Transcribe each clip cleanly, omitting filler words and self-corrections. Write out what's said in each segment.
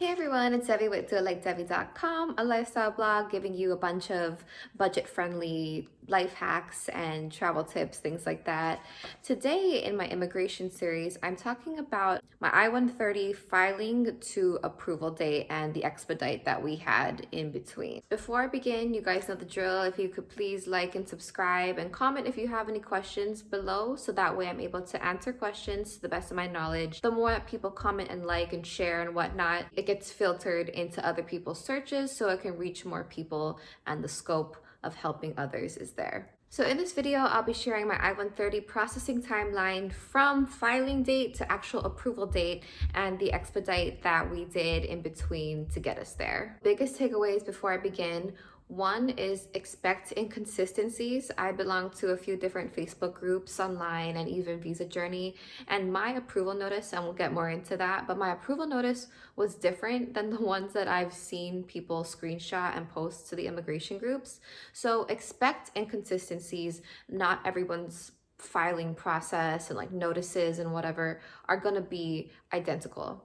Hey everyone, it's Devi with DoItLikeDevi.com, a lifestyle blog giving you a bunch of budget-friendly life hacks and travel tips, things like that. Today in my immigration series, I'm talking about my I-130 filing to approval date and the expedite that we had in between. Before I begin, you guys know the drill. If you could please like and subscribe and comment if you have any questions below, so that way I'm able to answer questions to the best of my knowledge. The more that people comment and like and share and whatnot, it gets filtered into other people's searches so it can reach more people, and the scope of helping others is there. So in this video, I'll be sharing my I-130 processing timeline from filing date to actual approval date and the expedite that we did in between to get us there. Biggest takeaways before I begin. One is expect inconsistencies. I belong to a few different Facebook groups online and even Visa Journey, and my approval notice, and we'll get more into that, but my approval notice was different than the ones that I've seen people screenshot and post to the immigration groups. So expect inconsistencies. Not everyone's filing process and like notices and whatever are gonna be identical.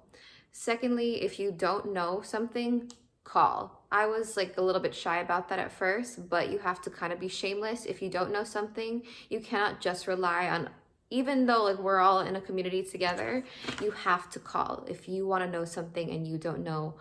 Secondly, if you don't know something, call. I was like a little bit shy about that at first, but you have to kind of be shameless. If you don't know something, you cannot just rely on, even though like we're all in a community together, you have to call. If you want to know something and you don't know,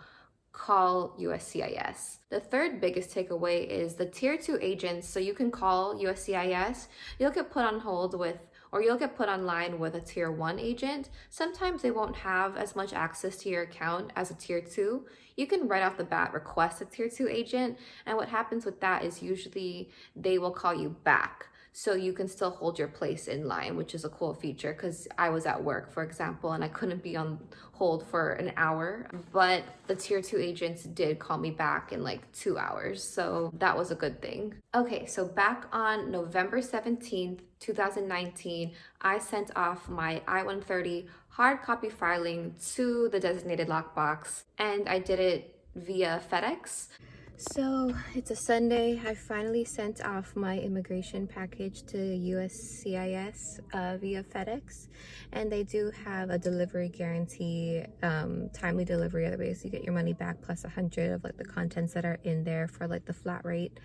call USCIS. The third biggest takeaway is the tier 2 agents. So you can call USCIS, you'll get put on hold with, or you'll get put online with a tier 1 agent. Sometimes they won't have as much access to your account as a tier 2. You can right off the bat request a tier 2 agent, and what happens with that is usually they will call you back, so you can still hold your place in line, which is a cool feature because I was at work, for example, and I couldn't be on hold for an hour, but the tier 2 agents did call me back in like 2 hours, so that was a good thing. Okay, so back on November 17th, 2019, I sent off my I-130 hard copy filing to the designated lockbox, and I did it via FedEx. So it's a Sunday. I finally sent off my immigration package to USCIS via FedEx, and they do have a delivery guarantee, timely delivery. Otherwise, you get your money back plus 100 of like the contents that are in there for like the flat rate.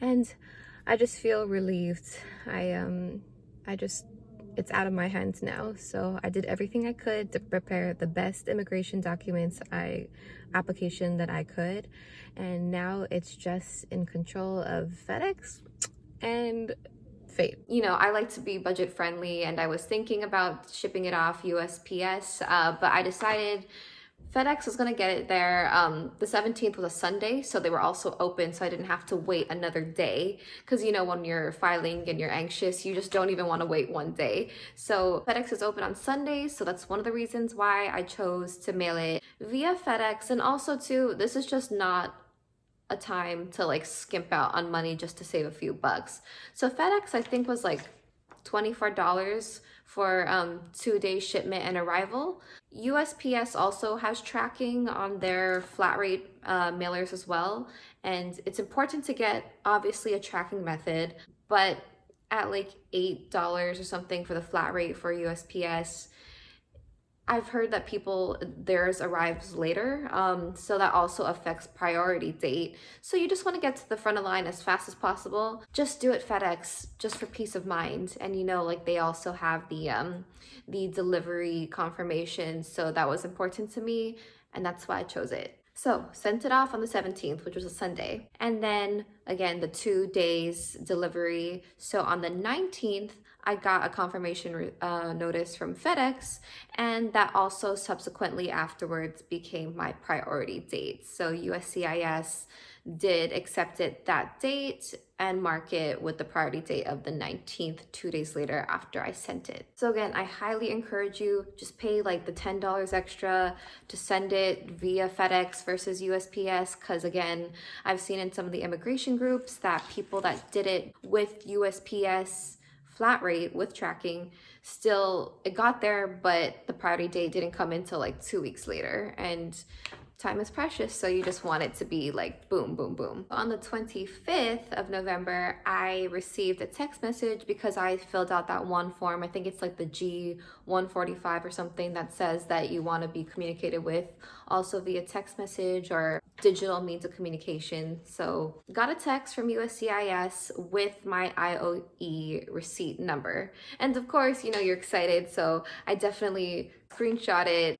And I just feel relieved. It's out of my hands now. So I did everything I could to prepare the best immigration documents application that I could. And now it's just in control of FedEx and fate. You know, I like to be budget friendly, and I was thinking about shipping it off USPS, but I decided FedEx was gonna get it there. The 17th was a Sunday, so they were also open, so I didn't have to wait another day. Because you know, when you're filing and you're anxious, you just don't even want to wait one day. So FedEx is open on Sundays, so that's one of the reasons why I chose to mail it via FedEx. And also too, this is just not a time to like skimp out on money just to save a few bucks. So FedEx, I think, was like $24 for 2-day shipment and arrival. USPS also has tracking on their flat rate mailers as well, and it's important to get obviously a tracking method, but at like $8 or something for the flat rate for USPS, I've heard that theirs arrives later, so that also affects priority date. So you just want to get to the front of the line as fast as possible. Just do it FedEx, just for peace of mind. And you know, like they also have the delivery confirmation, so that was important to me, and that's why I chose it. So sent it off on the 17th, which was a Sunday. And then again, the 2 days delivery. So on the 19th, I got a confirmation notice from FedEx, and that also subsequently afterwards became my priority date. So USCIS did accept it that date and mark it with the priority date of the 19th, 2 days later after I sent it. So again, I highly encourage you, just pay like the $10 extra to send it via FedEx versus USPS, because again, I've seen in some of the immigration groups that people that did it with USPS flat rate with tracking, still it got there, but the priority date didn't come until like 2 weeks later. And time is precious, so you just want it to be like boom, boom, boom. On the 25th of November, I received a text message because I filled out that one form. I think it's like the G145 or something that says that you want to be communicated with also via text message or digital means of communication. So got a text from USCIS with my IOE receipt number. And of course, you know, you're excited. So I definitely screenshot it.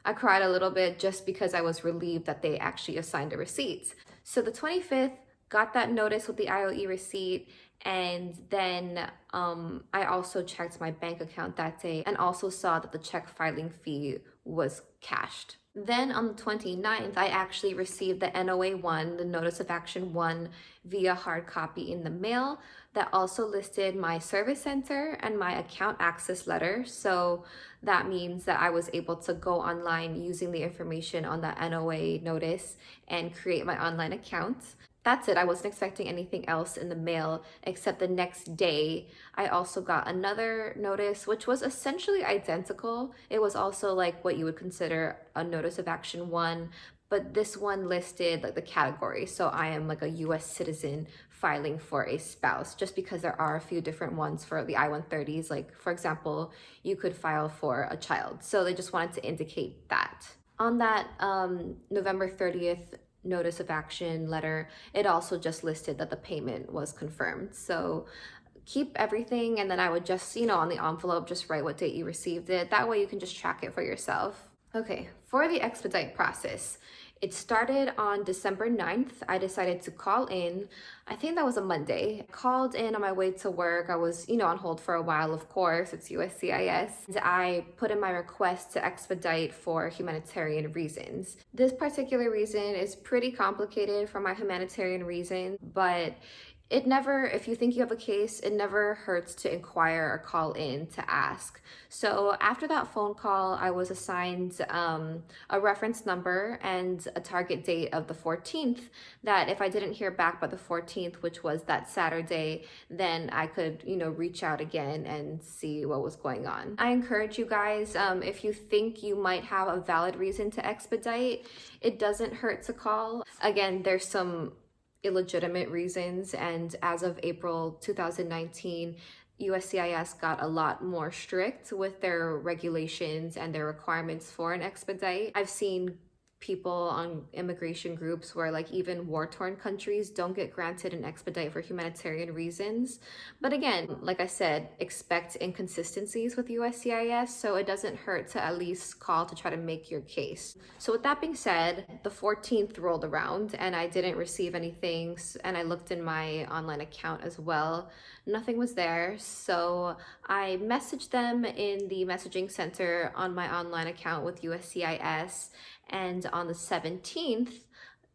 I cried a little bit just because I was relieved that they actually assigned a receipt. So the 25th, got that notice with the IOE receipt, and then I also checked my bank account that day and also saw that the check filing fee was cashed. Then on the 29th, I actually received the NOA 1, the Notice of Action 1, via hard copy in the mail that also listed my service center and my account access letter. So that means that I was able to go online using the information on the NOA notice and create my online account. That's it. I wasn't expecting anything else in the mail, except the next day I also got another notice, which was essentially identical. It was also like what you would consider a Notice of Action 1, but this one listed like the category. So I am like a US citizen filing for a spouse, just because there are a few different ones for the I-130s. Like, for example, you could file for a child. So they just wanted to indicate that. On that November 30th Notice of Action letter, it also just listed that the payment was confirmed. So keep everything, and then I would just, you know, on the envelope, just write what date you received it. That way you can just track it for yourself. Okay, for the expedite process, it started on December 9th. I decided to call in. I think that was a Monday. I called in on my way to work. I was, you know, on hold for a while, of course. It's USCIS. And I put in my request to expedite for humanitarian reasons. This particular reason is pretty complicated for my humanitarian reason, but it never, if you think you have a case, it never hurts to inquire or call in to ask. So after that phone call, I was assigned a reference number and a target date of the 14th, that if I didn't hear back by the 14th, which was that Saturday, then I could, you know, reach out again and see what was going on. I encourage you guys, if you think you might have a valid reason to expedite, it doesn't hurt to call. Again, there's some illegitimate reasons, and as of April 2019, USCIS got a lot more strict with their regulations and their requirements for an expedite. I've seen people on immigration groups where like even war-torn countries don't get granted an expedite for humanitarian reasons. But again, like I said, expect inconsistencies with USCIS, so it doesn't hurt to at least call to try to make your case. So with that being said, the 14th rolled around and I didn't receive anything, and I looked in my online account as well. Nothing was there, so I messaged them in the messaging center on my online account with USCIS, and on the 17th,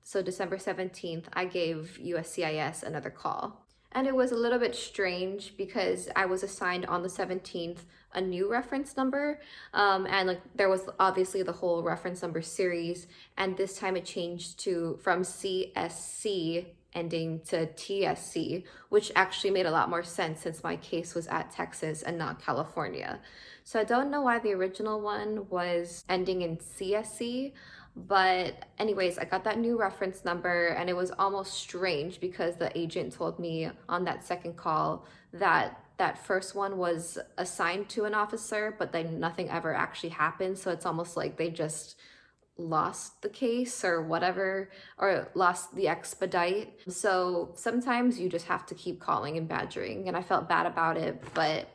so December 17th, I gave USCIS another call. And it was a little bit strange because I was assigned on the 17th a new reference number, and like there was obviously the whole reference number series, and this time it changed from CSC ending to TSC, which actually made a lot more sense since my case was at Texas and not California. So I don't know why the original one was ending in CSC, but anyways, I got that new reference number, and it was almost strange because the agent told me on that second call that that first one was assigned to an officer, but then nothing ever actually happened. So it's almost like they just lost the case or whatever, or lost the expedite. So sometimes you just have to keep calling and badgering, and I felt bad about it, but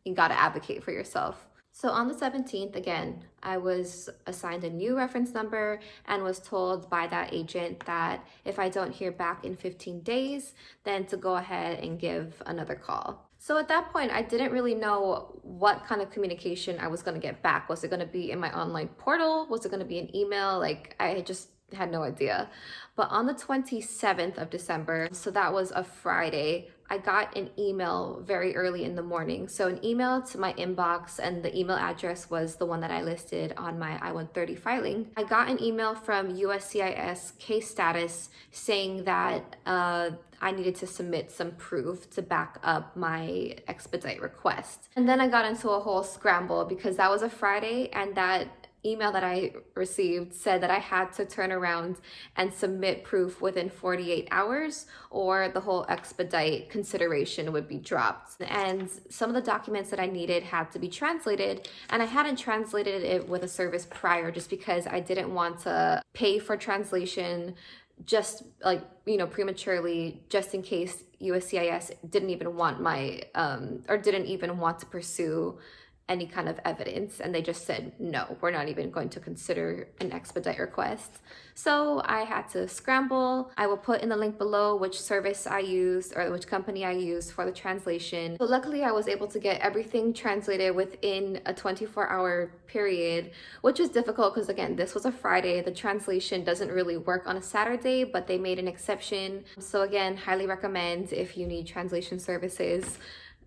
you gotta advocate for yourself. So on the 17th, again, I was assigned a new reference number and was told by that agent that if I don't hear back in 15 days, then to go ahead and give another call. So at that point, I didn't really know what kind of communication I was going to get back. Was it going to be in my online portal? Was it going to be an email? Like, I just had no idea. But on the 27th of December, so that was a Friday, I got an email very early in the morning. So an email to my inbox, and the email address was the one that I listed on my I-130 filing. I got an email from USCIS case status saying that I needed to submit some proof to back up my expedite request. And then I got into a whole scramble because that was a Friday, and that email that I received said that I had to turn around and submit proof within 48 hours or the whole expedite consideration would be dropped. And some of the documents that I needed had to be translated, and I hadn't translated it with a service prior just because I didn't want to pay for translation just like, prematurely, just in case USCIS didn't even want or didn't even want to pursue any kind of evidence, and they just said, no, we're not even going to consider an expedite request. So I had to scramble. I will put in the link below which service I used or which company I used for the translation. But luckily I was able to get everything translated within a 24-hour period, which was difficult because again, this was a Friday. The translation doesn't really work on a Saturday, but they made an exception. So again, highly recommend if you need translation services.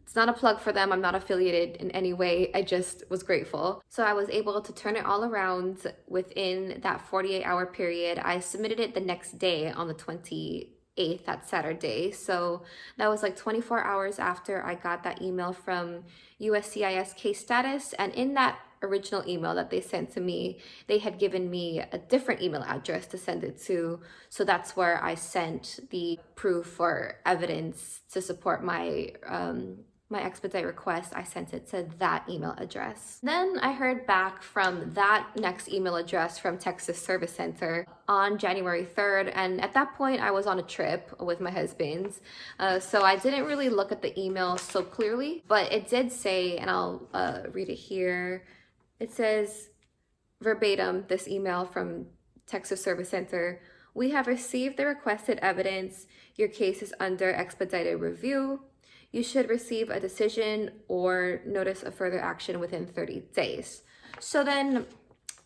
It's not a plug for them. I'm not affiliated in any way. I just was grateful. So I was able to turn it all around within that 48-hour period. I submitted it the next day on the 28th, that Saturday. So that was like 24 hours after I got that email from USCIS case status. And in that original email that they sent to me, they had given me a different email address to send it to. So that's where I sent the proof or evidence to support my expedite request. I sent it to that email address. Then I heard back from that next email address from Texas Service Center on January 3rd. And at that point I was on a trip with my husband. So I didn't really look at the email so clearly, but it did say, and I'll read it here. It says verbatim, this email from Texas Service Center: we have received the requested evidence. Your case is under expedited review. You should receive a decision or notice of further action within 30 days. So then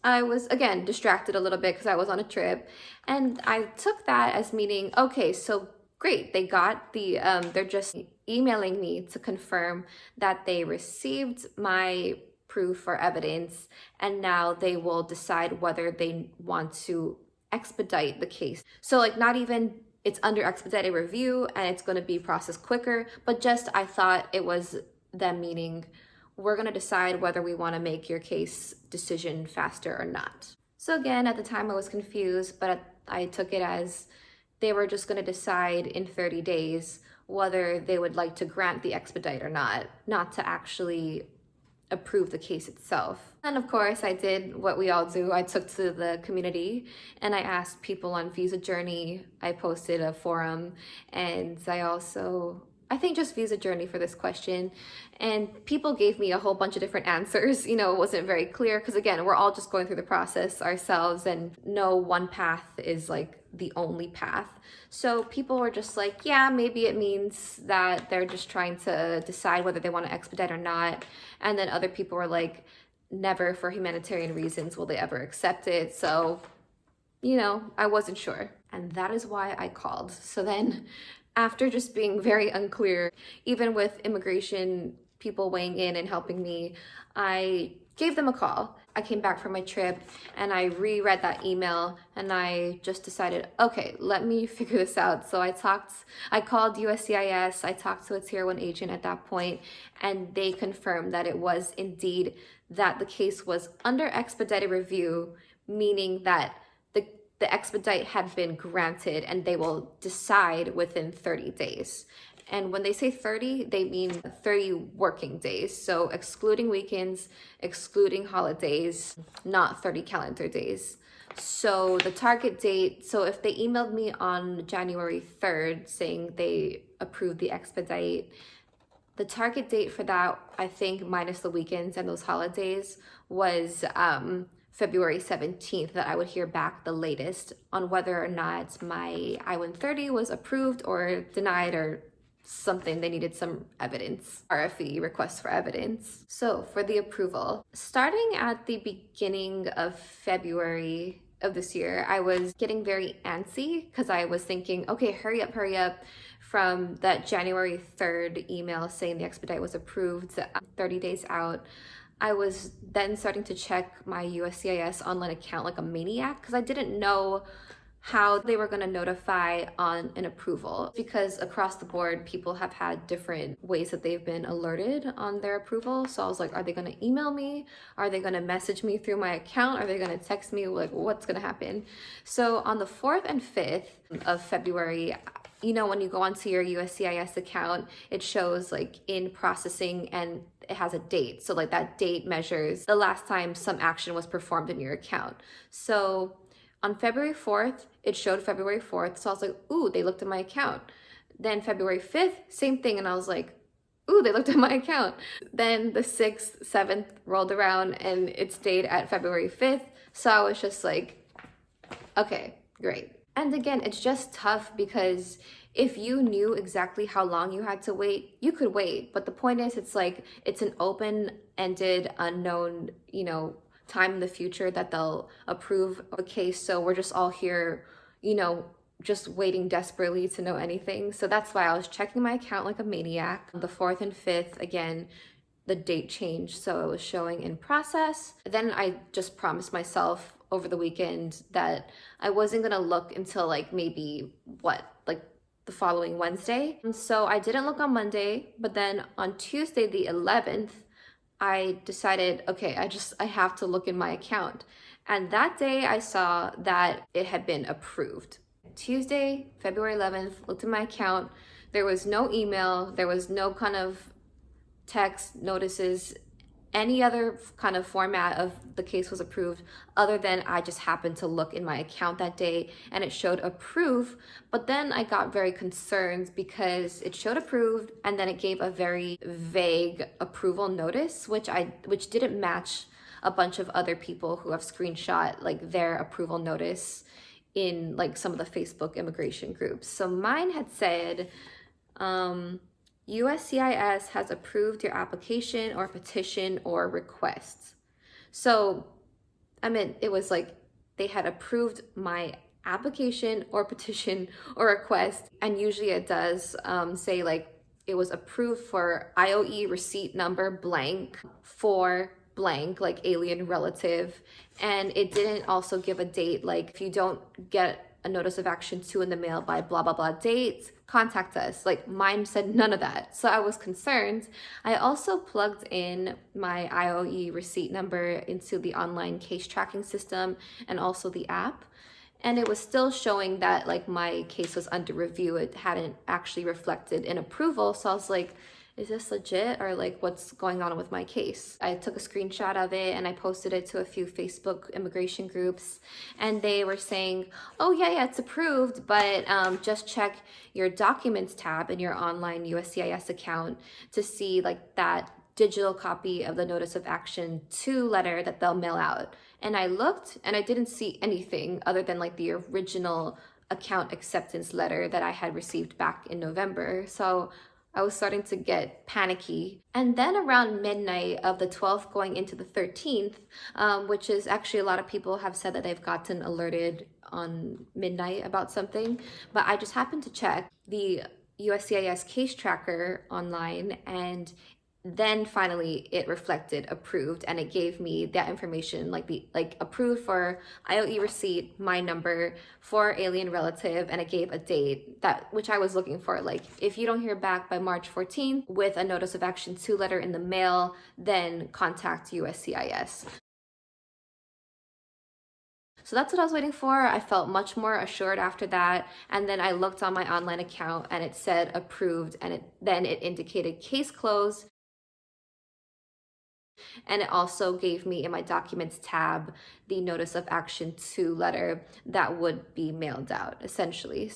I was, again, distracted a little bit because I was on a trip. And I took that as meaning, okay, so great. They got the, they're just emailing me to confirm that they received my proof or evidence. And now they will decide whether they want to expedite the case. So like not even it's under expedited review and it's going to be processed quicker, but just I thought it was them meaning we're going to decide whether we want to make your case decision faster or not. So again, at the time I was confused, but I took it as they were just going to decide in 30 days whether they would like to grant the expedite or not to actually approve the case itself. And of course I did what we all do. I took to the community and I asked people on Visa Journey. I posted a forum, and I think just Visa Journey for this question, and people gave me a whole bunch of different answers. It wasn't very clear because again, we're all just going through the process ourselves and no one path is like the only path. So people were just like, yeah, maybe it means that they're just trying to decide whether they want to expedite or not. And then other people were like, never for humanitarian reasons will they ever accept it. So, I wasn't sure. And that is why I called. So then after just being very unclear, even with immigration people weighing in and helping me, I gave them a call. I came back from my trip and I reread that email and I just decided, okay, let me figure this out. So I called USCIS, I talked to a Tier 1 agent at that point, and they confirmed that it was indeed that the case was under expedited review, meaning that the expedite had been granted and they will decide within 30 days. And when they say 30, they mean 30 working days. So excluding weekends, excluding holidays, not 30 calendar days. So the target date, so if they emailed me on January 3rd saying they approved the expedite, the target date for that, I think minus the weekends and those holidays, was February 17th, that I would hear back the latest on whether or not my I-130 was approved or denied or something. They needed some evidence, RFE, request for evidence. So for the approval, starting at the beginning of February of this year, I was getting very antsy because I was thinking, okay, hurry up. From that January 3rd email saying the expedite was approved 30 days out, I was then starting to check my USCIS online account like a maniac because I didn't know how they were going to notify on an approval, because across the board people have had different ways that they've been alerted on their approval. So I was like, are they going to email me? Are they going to message me through my account? Are they going to text me? Like, what's going to happen? So on the 4th and 5th of February, you know, when you go onto your USCIS account, it shows like in processing and it has a date. So like that date measures the last time some action was performed in your account. So on February 4th, it showed February 4th. So I was like, ooh, they looked at my account. Then February 5th, same thing. And I was like, ooh, they looked at my account. Then the 6th, 7th rolled around and it stayed at February 5th. So I was just like, okay, great. And again, it's just tough because if you knew exactly how long you had to wait, you could wait. But the point is, it's like, it's an open-ended, unknown, you know, time in the future that they'll approve a case. So we're just all here, you know, just waiting desperately to know anything. So that's why I was checking my account like a maniac. The 4th and 5th, again, the date changed, so it was showing in process. Then I just promised myself over the weekend that I wasn't gonna look until like maybe like the following Wednesday. And so I didn't look on Monday, but then on Tuesday the 11th, I decided, okay, I have to look in my account. And that day I saw that it had been approved. Tuesday, February 11th, looked in my account. There was no email, there was no kind of text, notices, any other kind of format of the case was approved, other than I just happened to look in my account that day and it showed approved. But then I got very concerned because it showed approved and then it gave a very vague approval notice, which didn't match a bunch of other people who have screenshot like their approval notice in like some of the Facebook immigration groups. So mine had said, USCIS has approved your application or petition or request. So, I mean, it was like they had approved my application or petition or request. And usually it does say like it was approved for IOE receipt number blank for blank, like alien relative. And it didn't also give a date, like if you don't get a notice of action 2 in the mail by blah, blah, blah date, contact us. Like mine said none of that. So I was concerned. I also plugged in my IOE receipt number into the online case tracking system and also the app. And it was still showing that like my case was under review. It hadn't actually reflected in approval. So I was like, is this legit or like what's going on with my case? I took a screenshot of it and I posted it to a few Facebook immigration groups and they were saying, oh yeah, it's approved, but just check your documents tab in your online USCIS account to see like that digital copy of the notice of action 2 letter that they'll mail out. And I looked and I didn't see anything other than like the original account acceptance letter that I had received back in November. So I was starting to get panicky. And then around midnight of the 12th going into the 13th, which is actually a lot of people have said that they've gotten alerted on midnight about something, but I just happened to check the USCIS case tracker online and then finally it reflected approved and it gave me that information like approved for IOE receipt, my number for alien relative, and it gave a date which I was looking for, like if you don't hear back by March 14th with a notice of action 2 letter in the mail, then contact USCIS. So that's what I was waiting for. I felt much more assured after that. And then I looked on my online account and it said approved and then it indicated case closed. And it also gave me in my documents tab the notice of action 2 letter that would be mailed out essentially.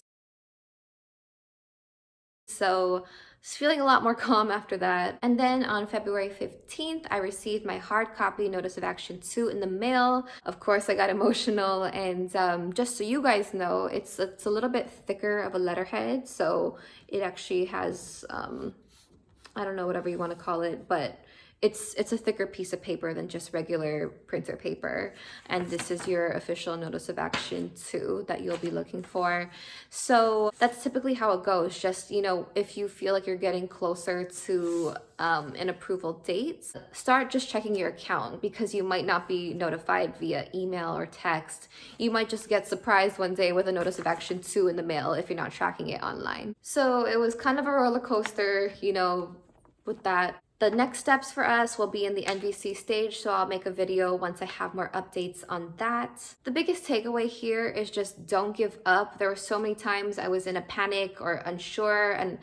So I was feeling a lot more calm after that. And then on February 15th, I received my hard copy notice of action 2 in the mail. Of course, I got emotional. And just so you guys know, it's a little bit thicker of a letterhead. So it actually has, I don't know, whatever you want to call it, but it's a thicker piece of paper than just regular printer paper. And this is your official notice of action 2 that you'll be looking for. So that's typically how it goes. Just, you know, if you feel like you're getting closer to an approval date, start just checking your account, because you might not be notified via email or text. You might just get surprised one day with a notice of action 2 in the mail if you're not tracking it online. So it was kind of a roller coaster, you know, with that. The next steps for us will be in the NVC stage, so I'll make a video once I have more updates on that. The biggest takeaway here is just don't give up. There were so many times I was in a panic or unsure, and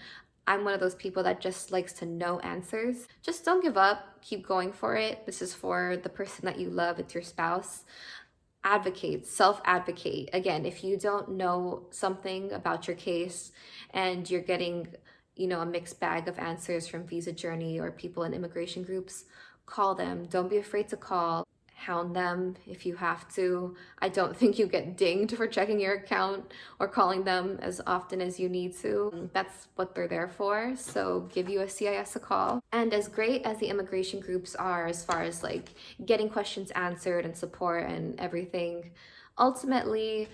I'm one of those people that just likes to know answers. Just don't give up, keep going for it. This is for the person that you love, it's your spouse. Advocate, self-advocate. Again, if you don't know something about your case and you're getting, you know, a mixed bag of answers from Visa Journey or people in immigration groups, call them. Don't be afraid to call. Hound them if you have to. I don't think you get dinged for checking your account or calling them as often as you need to. That's what they're there for. So give USCIS a call. And as great as the immigration groups are as far as like getting questions answered and support and everything, ultimately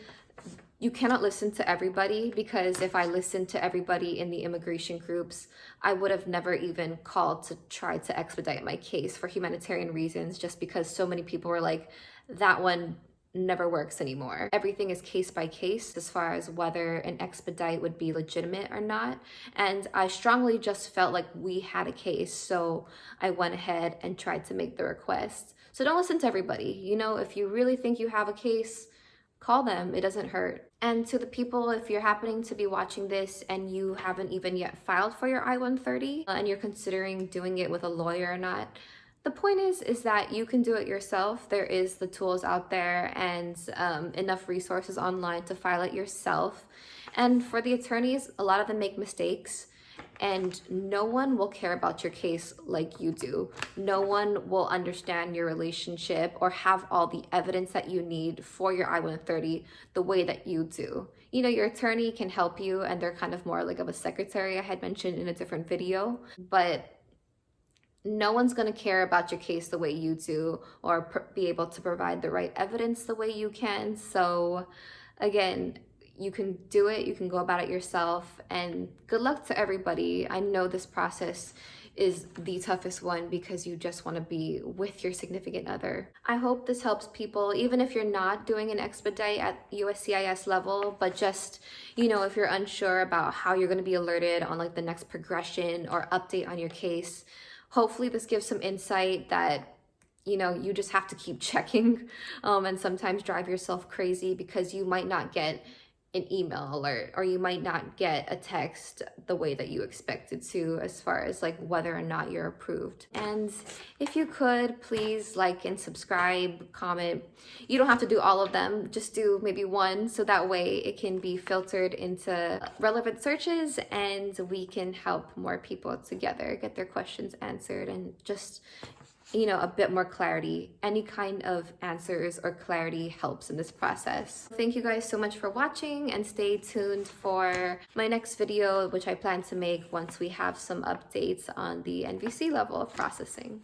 you cannot listen to everybody, because if I listened to everybody in the immigration groups, I would have never even called to try to expedite my case for humanitarian reasons, just because so many people were like, that one never works anymore. Everything is case by case as far as whether an expedite would be legitimate or not. And I strongly just felt like we had a case, so I went ahead and tried to make the request. So don't listen to everybody. You know, if you really think you have a case, call them, it doesn't hurt. And to the people, if you're happening to be watching this and you haven't even yet filed for your I-130 and you're considering doing it with a lawyer or not, the point is that you can do it yourself. There is the tools out there and enough resources online to file it yourself. And for the attorneys, a lot of them make mistakes, and no one will care about your case like you do. No one will understand your relationship or have all the evidence that you need for your I-130 the way that you do. You know, your attorney can help you, and they're kind of more like of a secretary I had mentioned in a different video, but no one's going to care about your case the way you do or be able to provide the right evidence the way you can. So again, you can do it, you can go about it yourself, and good luck to everybody. I know this process is the toughest one because you just want to be with your significant other. I hope this helps people, even if you're not doing an expedite at USCIS level, but just, you know, if you're unsure about how you're going to be alerted on like the next progression or update on your case. Hopefully this gives some insight that, you know, you just have to keep checking and sometimes drive yourself crazy because you might not get an email alert, or you might not get a text the way that you expected to, as far as like whether or not you're approved. And if you could, please like and subscribe, comment. You don't have to do all of them, just do maybe one, so that way it can be filtered into relevant searches and we can help more people together get their questions answered and just, you know, a bit more clarity. Any kind of answers or clarity helps in this process. Thank you guys so much for watching, and stay tuned for my next video, which I plan to make once we have some updates on the NVC level of processing.